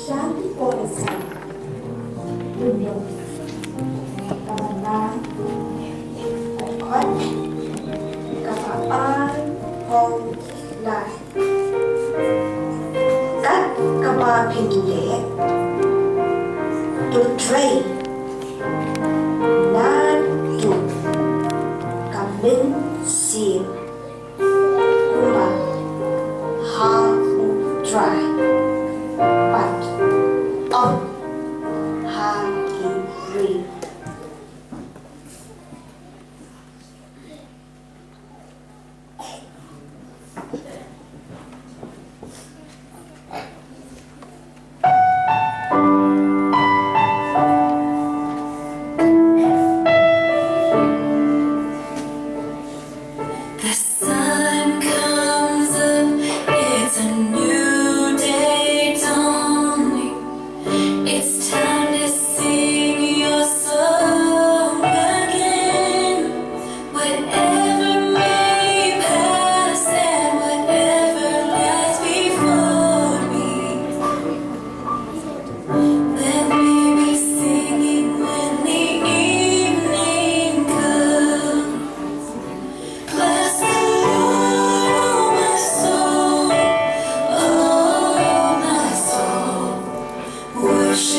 Shanti Policy, Union, Kamanang, Aikot, Kapaan, Hong, Lai. Các Kaba Pingle, to train, Nan Tu, Kamin Sim, Kuma, Ha Dry. But on hanging green. The sun comes up, it's a new day dawning. It's time to sing your song again. Whatever may pass and whatever lies before me, let me be singing when the evening comes. Bless the Lord, oh my soul, oh my soul. Worship